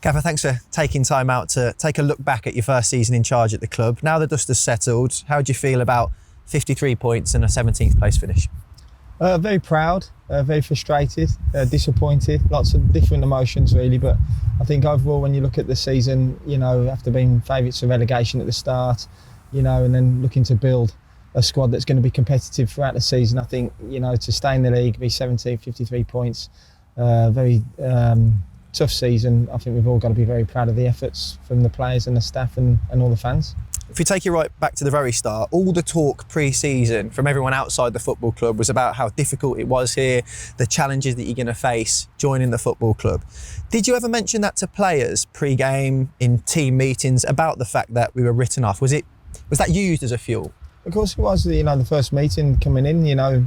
Gaffer, thanks for taking time out to take a look back at your first season in charge at the club. Now the dust has settled, how do you feel about 53 points and a 17th place finish? Very proud, very frustrated, disappointed, lots of different emotions really, but I think overall when you look at the season, after being favourites of relegation at the start, and then looking to build a squad that's going to be competitive throughout the season, I think, to stay in the league, be 17, 53 points, very tough season. I think we've all got to be very proud of the efforts from the players and the staff and all the fans. If we take you right back to the very start, all the talk pre-season from everyone outside the football club was about how difficult it was here, the challenges that you're going to face joining the football club. Did you ever mention that to players pre-game in team meetings about the fact that we were written off? Was that used as a fuel? Of course it was. The first meeting coming in, I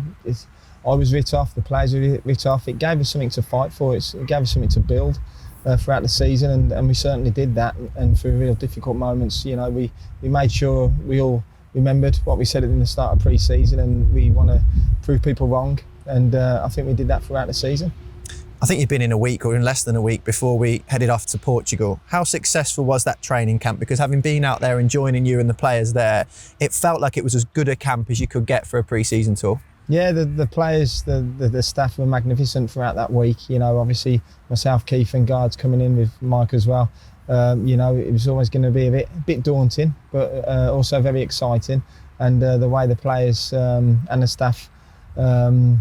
was written off, the players were written off. It gave us something to fight for. It gave us something to build throughout the season, and we certainly did that. And through real difficult moments, we made sure we all remembered what we said at the start of pre-season, and we want to prove people wrong. And I think we did that throughout the season. I think you've been in a week or in less than a week before we headed off to Portugal. How successful was that training camp? Because having been out there and joining you and the players there, it felt like it was as good a camp as you could get for a pre-season tour. Yeah, the players, the staff were magnificent throughout that week. Obviously myself, Keith and Guards coming in with Mike as well. It was always going to be a bit daunting, but also very exciting. And the way the players and the staff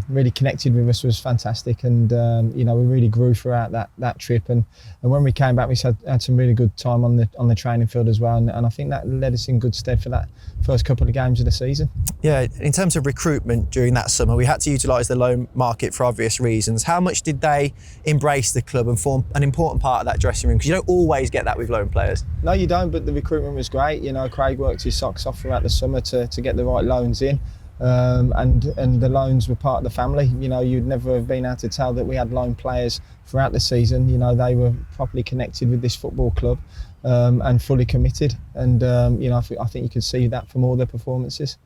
really connected with us was fantastic, and we really grew throughout that trip. And when we came back, we had some really good time on the training field as well. And I think that led us in good stead for that first couple of games of the season. Yeah, in terms of recruitment during that summer, we had to utilise the loan market for obvious reasons. How much did they embrace the club and form an important part of that dressing room? Because you don't always get that with loan players. No, you don't, but the recruitment was great. Craig worked his socks off throughout the summer to get the right loans in. And the loans were part of the family. You'd never have been able to tell that we had loan players throughout the season. They were properly connected with this football club and fully committed. And I think you could see that from all their performances.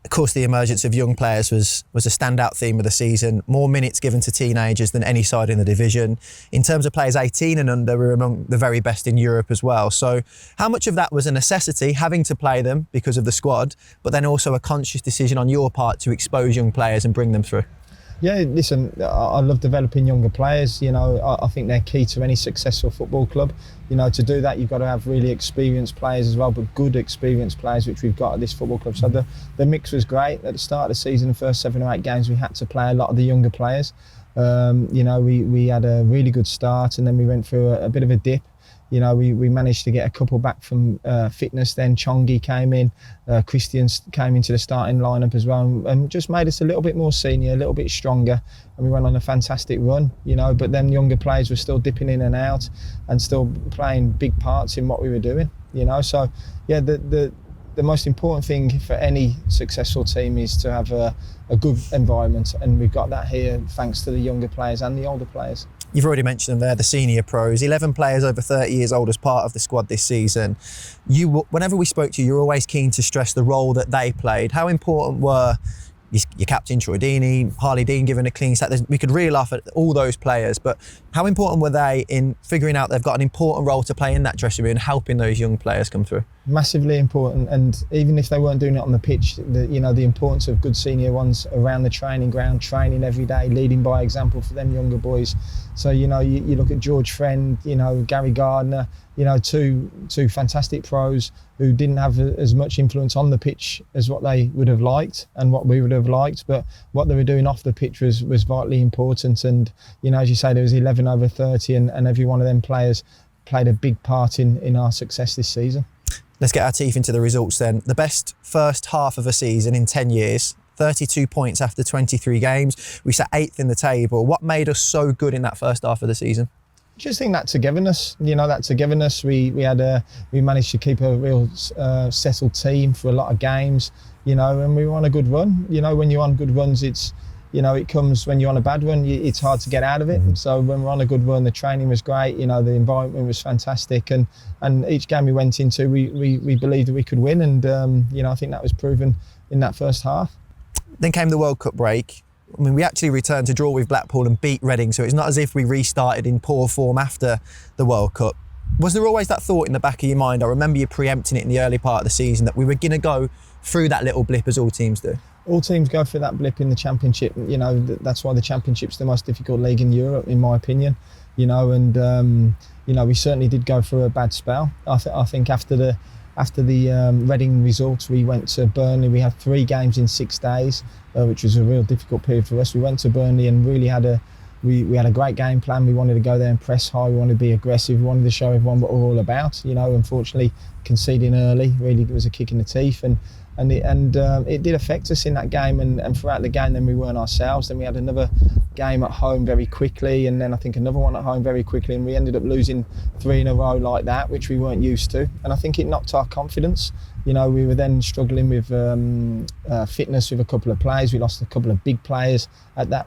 Of course, the emergence of young players was a standout theme of the season. More minutes given to teenagers than any side in the division. In terms of players 18 and under, we were among the very best in Europe as well. So how much of that was a necessity, having to play them because of the squad, but then also a conscious decision on your part to expose young players and bring them through? Yeah, listen, I love developing younger players. I think they're key to any successful football club. To do that, you've got to have really experienced players as well, but good experienced players, which we've got at this football club. So the mix was great. At the start of the season, the first 7 or 8 games, we had to play a lot of the younger players. We had a really good start, and then we went through a bit of a dip. We managed to get a couple back from fitness. Then Chongi came in, Christian came into the starting lineup as well, and just made us a little bit more senior, a little bit stronger, and we went on a fantastic run. But then younger players were still dipping in and out, and still playing big parts in what we were doing. So yeah, the most important thing for any successful team is to have a good environment, and we've got that here thanks to the younger players and the older players. You've already mentioned them there, the senior pros, 11 players over 30 years old as part of the squad this season. Whenever we spoke to you, you were always keen to stress the role that they played. How important were your captain, Troy Deeney, Harley Dean giving a clean start? We could reel off at all those players, but how important were they in figuring out they've got an important role to play in that dressing room and helping those young players come through? Massively important, and even if they weren't doing it on the pitch, the importance of good senior ones around the training ground, training every day, leading by example for them younger boys. So you look at George Friend, Gary Gardner, two fantastic pros who didn't have as much influence on the pitch as what they would have liked and what we would have liked, but what they were doing off the pitch was vitally important. And as you say, there was 11 over 30, and every one of them players played a big part in our success this season. Let's get our teeth into the results then. The best first half of a season in 10 years, 32 points after 23 games. We sat 8th in the table. What made us so good in that first half of the season? Just think that togetherness. We managed to keep a real settled team for a lot of games, and we were on a good run. When you're on good runs, it comes when you're on a bad run, it's hard to get out of it. And so when we're on a good run, the training was great, the environment was fantastic, and each game we went into, we believed that we could win, and I think that was proven in that first half. Then came the World Cup break. I mean, we actually returned to draw with Blackpool and beat Reading, so it's not as if we restarted in poor form after the World Cup. Was there always that thought in the back of your mind? I remember you preempting it in the early part of the season that we were going to go through that little blip as all teams do. All teams go through that blip in the Championship. You know, that's why the Championship's the most difficult league in Europe, in my opinion. You know, and you know, we certainly did go through a bad spell. I think after the Reading results, we went to Burnley. We had 3 games in 6 days, which was a real difficult period for us. We went to Burnley and really had a great game plan. We wanted to go there and press high. We wanted to be aggressive. We wanted to show everyone what we're all about. You know, unfortunately, conceding early really was a kick in the teeth, and it did affect us in that game. And throughout the game, then we weren't ourselves. Then we had another game at home very quickly, and then I think another one at home very quickly, and we ended up losing 3 in a row like that, which we weren't used to. And I think it knocked our confidence. You know, we were then struggling with fitness with a couple of players. We lost a couple of big players at that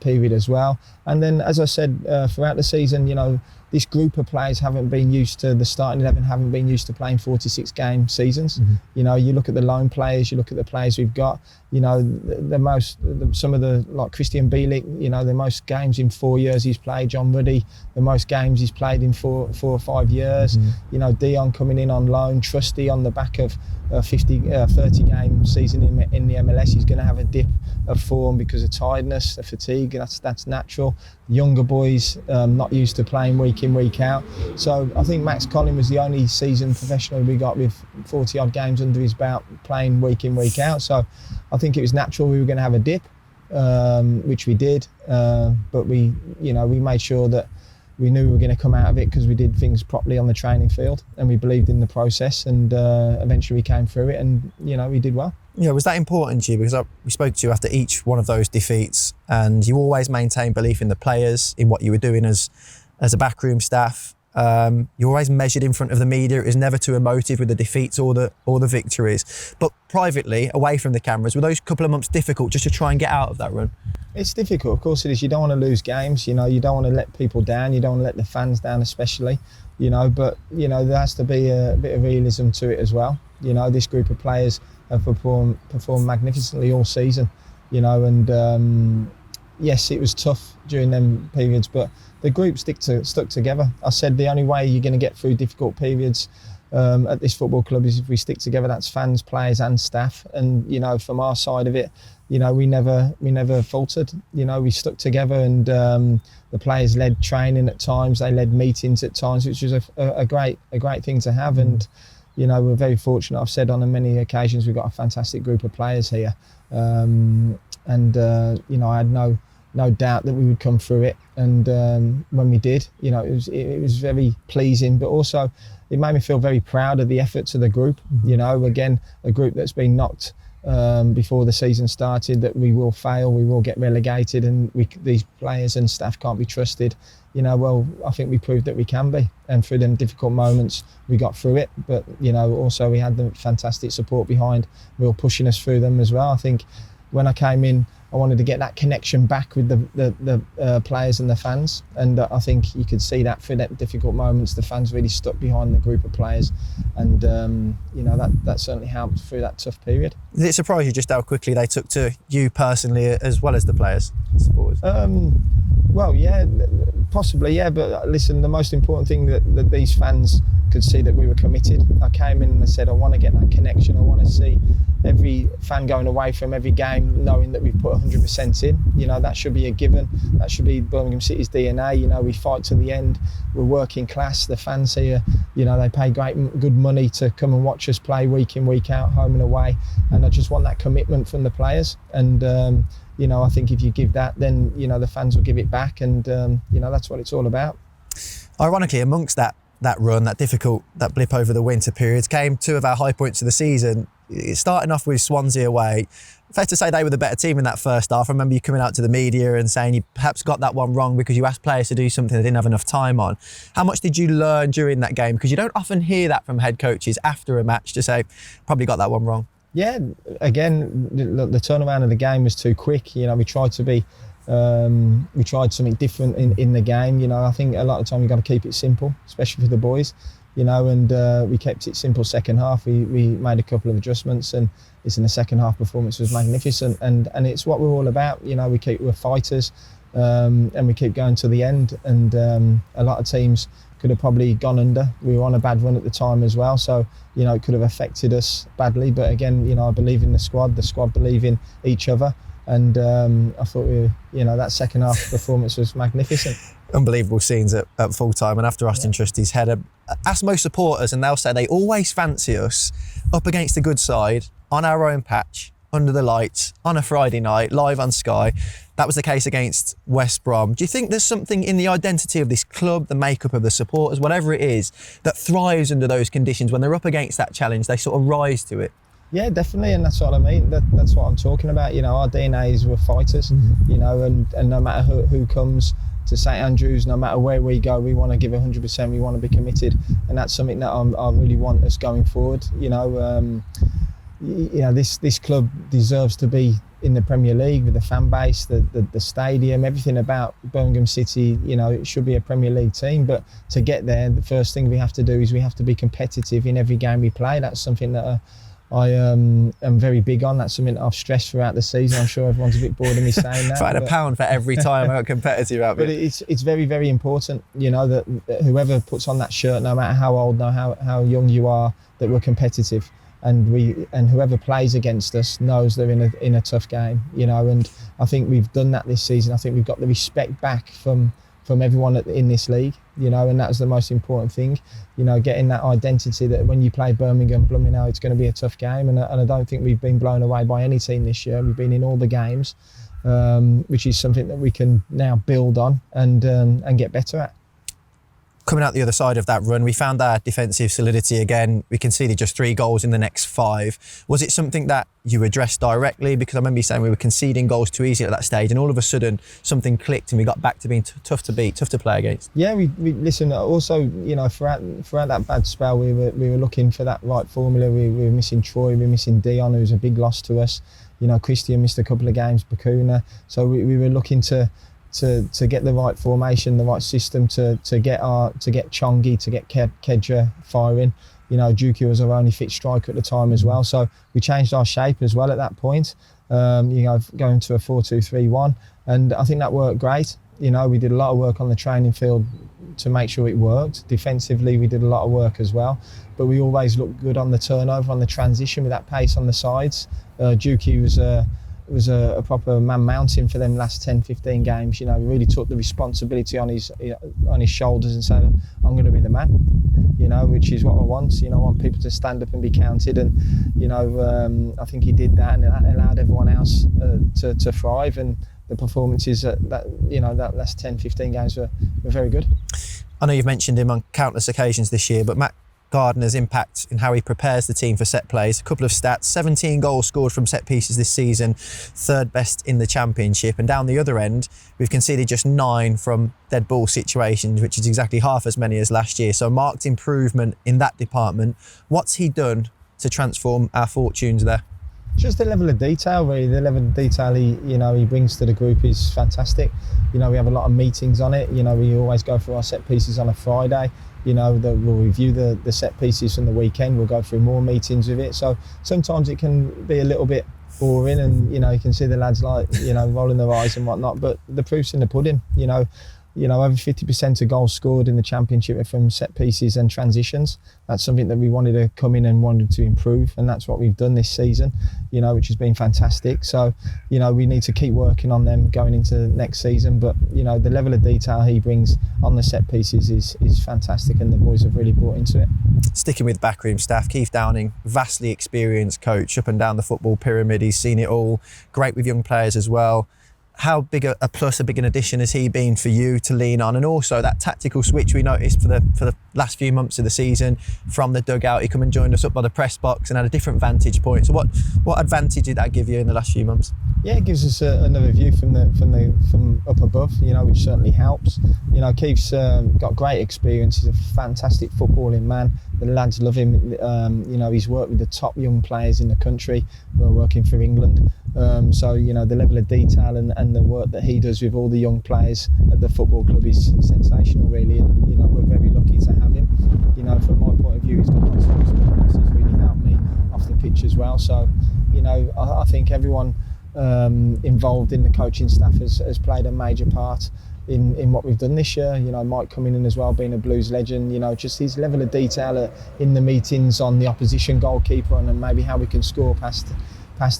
period as well. And then, as I said, throughout the season, you know, this group of players haven't been used to, the starting 11 haven't been used to playing 46 game seasons. Mm-hmm. You know, you look at the loan players, you look at the players we've got, you know, some of the, like Christian Bielik, you know, the most games in 4 years he's played. John Ruddy, the most games he's played in 4 or 5 years. Mm-hmm. You know, Dion coming in on loan, Trusty on the back of 30 game season in the MLS. He's going to have a dip of form because of tiredness, of fatigue. That's natural. Younger boys not used to playing week in, week out. So I think Max Collin was the only seasoned professional we got with 40 odd games under his belt playing week in, week out. So I think it was natural we were going to have a dip, which we did. But we made sure that we knew we were going to come out of it because we did things properly on the training field and we believed in the process, and eventually we came through it, and you know, we did well. Yeah, was that important to you? Because we spoke to you after each one of those defeats, and you always maintained belief in the players, in what you were doing as a backroom staff. You always measured in front of the media. It was never too emotive with the defeats or the victories. But privately, away from the cameras, were those couple of months difficult just to try and get out of that run? It's difficult, of course it is. You don't want to lose games, you know, you don't want to let people down, you don't want to let the fans down especially, you know, but, you know, there has to be a bit of realism to it as well. You know, this group of players have performed magnificently all season, you know, and yes, it was tough during them periods, but the group stuck together. I said the only way you're going to get through difficult periods at this football club is if we stick together. That's fans, players and staff. And, you know, from our side of it, you know, we never faltered. You know, we stuck together, and the players led training at times. They led meetings at times, which was a great thing to have. And, you know, we're very fortunate. I've said on many occasions we've got a fantastic group of players here. You know, I had no doubt that we would come through it, and when we did, you know, it was very pleasing, but also it made me feel very proud of the efforts of the group. You know, again, a group that's been knocked before the season started, that we will fail, we will get relegated, and these players and staff can't be trusted. You know, well, I think we proved that we can be, and through them difficult moments we got through it, but you know, also we had the fantastic support behind, we were pushing us through them as well. I think when I came in, I wanted to get that connection back with the players and the fans, and I think you could see that through that difficult moments. The fans really stuck behind the group of players, and you know, that certainly helped through that tough period. Did it surprise you just how quickly they took to you personally as well as the players, supporters? Well, yeah, possibly, yeah. But listen, the most important thing that these fans could see that we were committed. I came in and I said, I want to get that connection. I want to see every fan going away from every game knowing that we've put 100% in. You know, that should be a given. That should be Birmingham City's DNA. You know, we fight to the end. We're working class. The fans here, you know, they pay good money to come and watch us play week in, week out, home and away. And I just want that commitment from the players. And you know, I think if you give that, then, you know, the fans will give it back, and you know, that's what it's all about. Ironically, amongst that run, that blip over the winter periods, came 2 of our high points of the season. Starting off with Swansea away, fair to say they were the better team in that first half. I remember you coming out to the media and saying you perhaps got that one wrong because you asked players to do something they didn't have enough time on. How much did you learn during that game? Because you don't often hear that from head coaches after a match, to say, probably got that one wrong. Yeah, again, the turnaround of the game was too quick. You know, we tried something different in the game. You know, I think a lot of the time you've got to keep it simple, especially for the boys. and we kept it simple second half. We made a couple of adjustments, and it's in the second half performance was magnificent, and it's what we're all about. We're fighters, and we keep going to the end, and a lot of teams could have probably gone under. We were on a bad run at the time as well, so it could have affected us badly, but again, I believe in the squad believe in each other, and I thought that second half performance was magnificent. Unbelievable scenes at full time, and after Austin Trusty's header, ask most supporters and they'll say they always fancy us up against a good side on our own patch, under the lights, on a Friday night, live on Sky. That was the case against West Brom. Do you think there's something in the identity of this club, the makeup of the supporters, whatever it is, that thrives under those conditions? When they're up against that challenge, they sort of rise to it? Yeah, definitely, and that's what I mean. That's what I'm talking about. Our DNA is we're fighters, and no matter who comes to St Andrews, no matter where we go, we want to give 100%, we want to be committed, and that's something that I really want us going forward. This club deserves to be in the Premier League with the fan base, the stadium, everything about Birmingham City. It should be a Premier League team, but to get there, the first thing we have to do is we have to be competitive in every game we play. That's something that I am very big on. That's something that I've stressed throughout the season. I'm sure everyone's a bit bored of me saying that. If I had a pound for every time I got competitive out of it. But it's very, very important, that whoever puts on that shirt, no matter how old, no how young you are, that we're competitive. And whoever plays against us knows they're in a tough game, and I think we've done that this season. I think we've got the respect back from everyone in this league, and that was the most important thing, getting that identity that when you play Birmingham, it's going to be a tough game, and I don't think we've been blown away by any team this year. We've been in all the games, which is something that we can now build on and get better at. Coming out the other side of that run, we found our defensive solidity again. We conceded just 3 goals in the next 5. Was it something that you addressed directly? Because I remember you saying we were conceding goals too easy at that stage, and all of a sudden something clicked and we got back to being tough to beat, tough to play against. Yeah, we listen. Also, throughout that bad spell, we were looking for that right formula. We were missing Troy, we were missing Dion, who's a big loss to us. Christian missed a couple of games, Bakuna. So we were looking to get the right formation, the right system to get Chongi, to get Kedra firing. Juki was our only fit striker at the time as well. So we changed our shape as well at that point. Going to a 4-2-3-1, and I think that worked great. We did a lot of work on the training field to make sure it worked. Defensively, we did a lot of work as well. But we always looked good on the turnover, on the transition with that pace on the sides. Juki was a proper man mountain for them last 10-15 games. He really took the responsibility on his shoulders and said, I'm going to be the man, which is what I want. I want people to stand up and be counted, and I think he did that, and that allowed everyone else to thrive, and the performances that last 10-15 games were very good. I know you've mentioned him on countless occasions this year, but Matt Gardner's impact in how he prepares the team for set plays. A couple of stats: 17 goals scored from set pieces this season, 3rd best in the Championship. And down the other end, we've conceded just 9 from dead ball situations, which is exactly half as many as last year. So marked improvement in that department. What's he done to transform our fortunes there? Just the level of detail, really. The level of detail he brings to the group is fantastic. We have a lot of meetings on it. We always go through our set pieces on a Friday. We'll review the set pieces from the weekend. We'll go through more meetings with it. So sometimes it can be a little bit boring, and you can see the lads rolling their eyes and whatnot. But the proof's in the pudding. Over 50% of goals scored in the Championship are from set pieces and transitions. That's something that we wanted to come in and wanted to improve, and that's what we've done this season, which has been fantastic. So, we need to keep working on them going into next season. But, the level of detail he brings on the set pieces is fantastic, and the boys have really bought into it. Sticking with backroom staff, Keith Downing, vastly experienced coach up and down the football pyramid. He's seen it all. Great with young players as well. How big a plus, a big an addition has he been for you to lean on? And also that tactical switch we noticed for the last few months of the season, from the dugout, he come and joined us up by the press box and had a different vantage point. So what advantage did that give you in the last few months? Yeah, it gives us another view from up above, which certainly helps. Keith's got great experience. He's a fantastic footballing man. The lads love him. He's worked with the top young players in the country who are working for England. So the level of detail and the work that he does with all the young players at the football club is sensational, really. And we're very lucky to have him. From my well. So, you know, I think everyone involved in the coaching staff has played a major part in what we've done this year. You know, Mike coming in as well, being a Blues legend, you know, just his level of detail in the meetings on the opposition goalkeeper and maybe how we can score past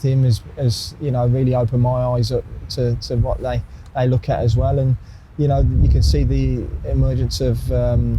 him has you know, really opened my eyes up to what they look at as well. And you know, you can see the emergence of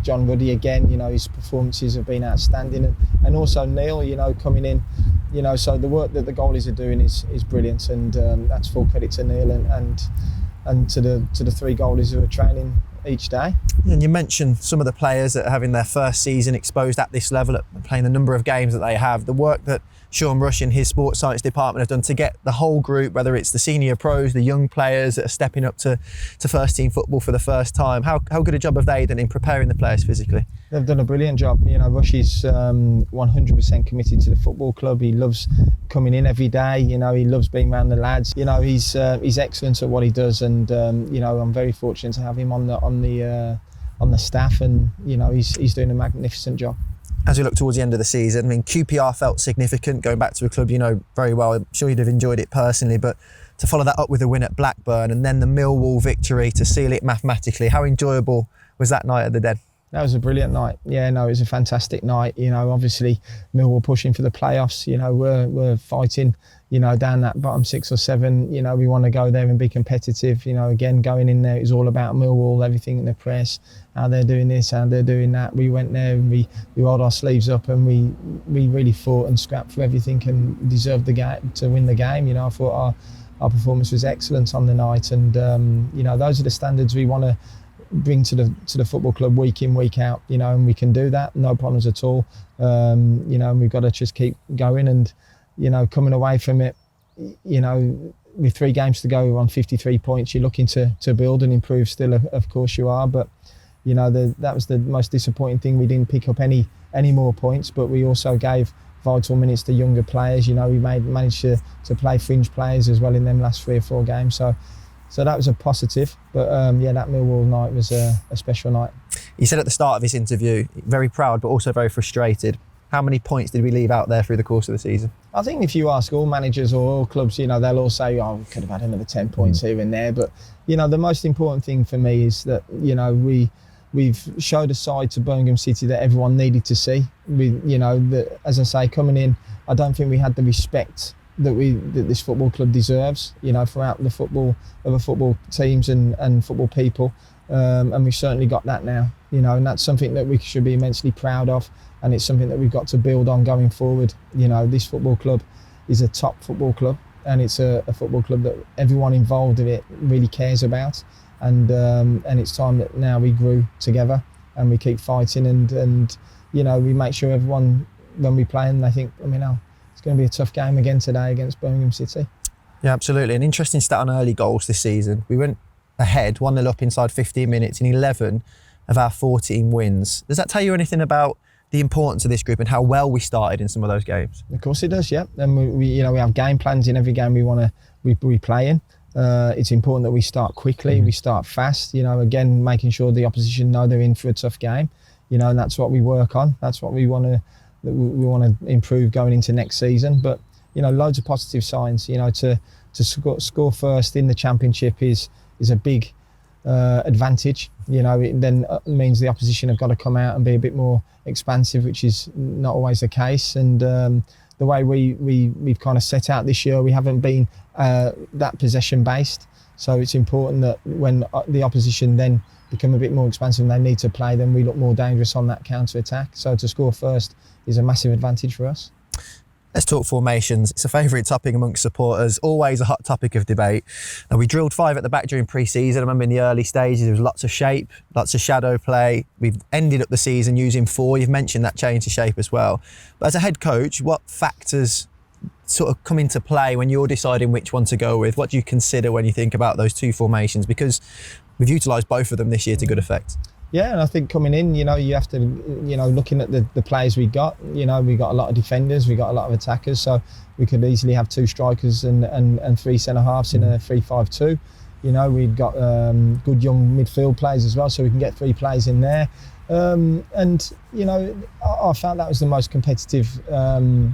John Ruddy again. You know, his performances have been outstanding, and also Neil, you know, coming in. You know, so the work that the goalies are doing is brilliant, and that's full credit to Neil and to the three goalies who are training each day. And you mentioned some of the players that are having their first season exposed at this level, at playing the number of games that they have. The work that Sean Rush and his sports science department have done to get the whole group, whether it's the senior pros, the young players that are stepping up to first team football for the first time. How good a job have they done in preparing the players physically? They've done a brilliant job. You know, Rush is 100% committed to the football club. He loves coming in every day. You know, he loves being around the lads. You know, he's excellent at what he does, and you know, I'm very fortunate to have him on the staff, and you know, he's doing a magnificent job. As we look towards the end of the season, I mean, QPR felt significant going back to a club you know very well. I'm sure you'd have enjoyed it personally, but to follow that up with a win at Blackburn and then the Millwall victory to seal it mathematically, how enjoyable was that night at the Den? That was a brilliant night. Yeah, no, it was a fantastic night. You know, obviously Millwall pushing for the playoffs. You know, we're fighting, you know, down that bottom 6 or 7. You know, we want to go there and be competitive. You know, again, going in there is all about Millwall, everything in the press, how they're doing this, how they're doing that. We went there and we rolled our sleeves up and we really fought and scrapped for everything and deserved the game to win the game. You know, I thought our performance was excellent on the night, and you know, those are the standards we want to bring to the football club week in, week out, you know, and we can do that, no problems at all. You know, and we've got to just keep going, and you know, coming away from it, you know, with 3 games to go on 53 points, you're looking to build and improve still, of course you are, but you know, that was the most disappointing thing. We didn't pick up any more points, but we also gave vital minutes to younger players. You know, we managed to play fringe players as well in them last 3 or 4 games, so that was a positive. But yeah, that Millwall night was a special night. You said at the start of this interview, very proud but also very frustrated. How many points did we leave out there through the course of the season? I think if you ask all managers or all clubs, you know, they'll all say, oh, we could have had another 10 points here and there. But, you know, the most important thing for me is that, you know, we've showed a side to Birmingham City that everyone needed to see. You know, that, as I say, coming in, I don't think we had the respect that this football club deserves, you know, throughout the football teams and football people, and we've certainly got that now, you know, and that's something that we should be immensely proud of, and it's something that we've got to build on going forward. You know, this football club is a top football club, and it's a football club that everyone involved in it really cares about, and it's time that now we grew together and we keep fighting, and you know, we make sure everyone, when we play, and they think, I mean, oh, it's going to be a tough game again today against Birmingham City. Yeah, absolutely. An interesting stat on early goals this season. We went ahead 1-0 up inside 15 minutes in 11 of our 14 wins. Does that tell you anything about the importance of this group and how well we started in some of those games? Of course it does, yeah. And we you know, we have game plans in every game we play in. It's important that we start quickly, we start fast, you know, again, making sure the opposition know they're in for a tough game, you know, and that's what we work on. That's what we want to improve going into next season. But, you know, loads of positive signs, you know, to score first in the Championship is a big advantage. You know, it then means the opposition have got to come out and be a bit more expansive, which is not always the case. And the way we've kind of set out this year, we haven't been that possession based. So it's important that when the opposition then become a bit more expansive and they need to play, then we look more dangerous on that counter attack. So to score first is a massive advantage for us. Let's talk formations. It's a favourite topic amongst supporters, always a hot topic of debate. Now, we drilled 5 at the back during pre-season. I remember in the early stages, there was lots of shape, lots of shadow play. We've ended up the season using 4. You've mentioned that change to shape as well. But as a head coach, what factors sort of come into play when you're deciding which one to go with? What do you consider when you think about those 2 formations? Because we've utilised both of them this year to good effect. Yeah, and I think coming in, you know, you have to, you know, looking at the players we got, you know, we got a lot of defenders, we got a lot of attackers, so we could easily have 2 strikers and 3 centre-halves in a 3-5-2. You know, we've got good young midfield players as well, so we can get 3 players in there. And, you know, I felt that was the most competitive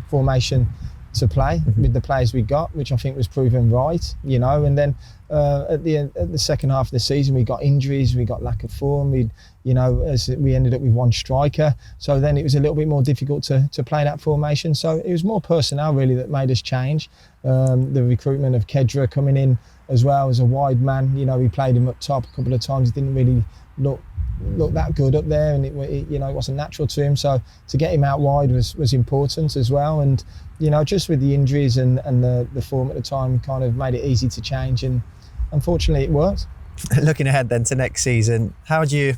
formation to play with the players we got, which I think was proven right, you know. And then at the second half of the season, we got injuries, we got lack of form, we ended up with one striker. So then it was a little bit more difficult to play that formation. So it was more personnel really that made us change. The recruitment of Kedra coming in as well as a wide man, you know, we played him up top a couple of times. It didn't really look that good up there, and it wasn't natural to him. So to get him out wide was important as well. And you know, just with the injuries and the form at the time, kind of made it easy to change, and unfortunately it worked. Looking ahead then to next season, how do you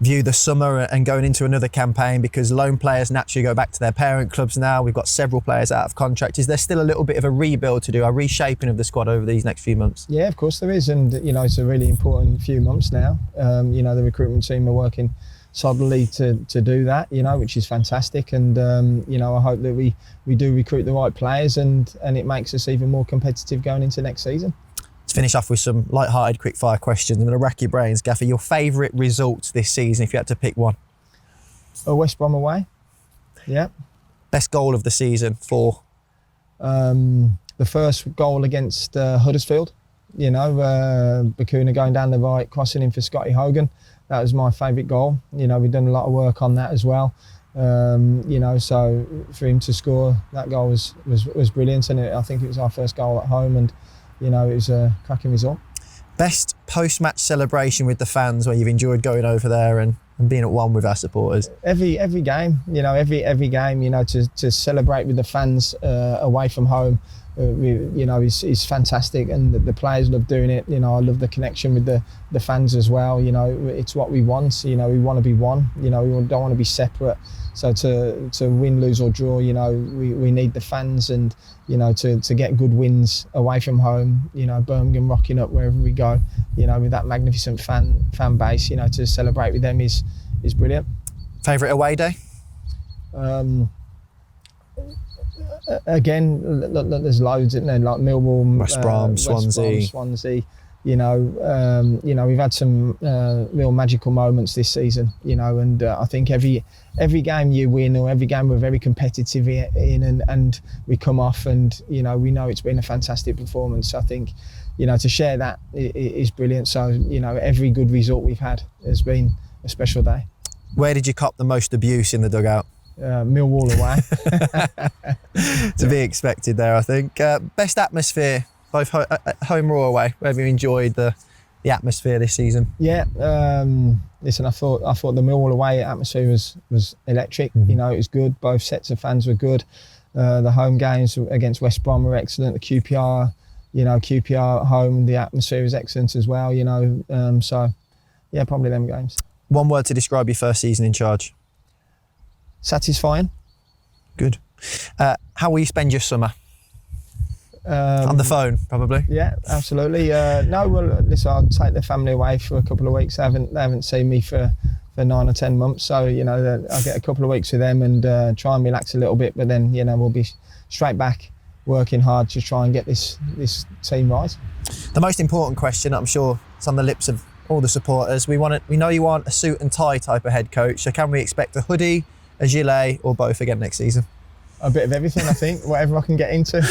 view the summer and going into another campaign? Because loan players naturally go back to their parent clubs now. We've got several players out of contract. Is there still a little bit of a rebuild to do, a reshaping of the squad over these next few months? Yeah, of course there is, and you know, it's a really important few months now. You know, the recruitment team are working solidly to do that, you know, which is fantastic. And you know, I hope that we do recruit the right players, and it makes us even more competitive going into next season. To finish off with some light-hearted quick-fire questions, I'm going to rack your brains. Gaffer, your favourite results this season, if you had to pick one? West Brom away. Yeah. Best goal of the season for? The first goal against Huddersfield. You know, Bakuna going down the right, crossing in for Scotty Hogan. That was my favourite goal. You know, we've done a lot of work on that as well. You know, so for him to score that goal was brilliant, and I think it was our first goal at home, and you know, it was a cracking result. Best post-match celebration with the fans where you've enjoyed going over there and being at one with our supporters? Every game, you know, every game, you know, to celebrate with the fans away from home, you know, is fantastic, and the players love doing it. You know, I love the connection with the fans as well. You know, it's what we want. You know, we want to be one. You know, we don't want to be separate. So to win, lose or draw, you know, we need the fans, and you know, to get good wins away from home. You know, Birmingham rocking up wherever we go. You know, with that magnificent fan base. You know, to celebrate with them is brilliant. Favourite away day? Again, there's loads, isn't there? Like Millwall, West Brom, Swansea. You know, we've had some real magical moments this season. You know, and I think every game you win, or every game we're very competitive in, and we come off, and you know, we know it's been a fantastic performance. I think, you know, to share that is brilliant. So you know, every good result we've had has been a special day. Where did you cop the most abuse in the dugout? Millwall away. To be expected there, I think. Best atmosphere, both home or away? Where have you enjoyed the atmosphere this season? Yeah, listen, I thought the Millwall away atmosphere was electric. You know, it was good. Both sets of fans were good. The home games against West Brom were excellent. The QPR at home, the atmosphere was excellent as well. You know, so yeah, probably them games. One word to describe your first season in charge? Satisfying. Good. How will you spend your summer? On the phone, probably. Yeah, absolutely. No, well, listen, I'll take the family away for a couple of weeks. They haven't seen me for 9 or 10 months, so you know, I'll get a couple of weeks with them and try and relax a little bit. But then, you know, we'll be straight back working hard to try and get this team right. The most important question, I'm sure it's on the lips of all the supporters. We know you want a suit and tie type of head coach. So can we expect a hoodie, a gilet, or both again next season? A bit of everything, I think. Whatever I can get into.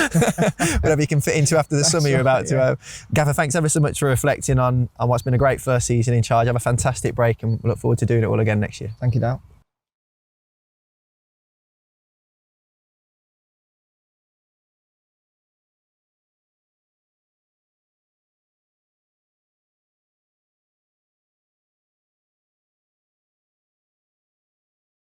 Whatever you can fit into after the summer you're about to have. Gaffer, thanks ever so much for reflecting on what's been a great first season in charge. Have a fantastic break, and we look forward to doing it all again next year. Thank you, Dal.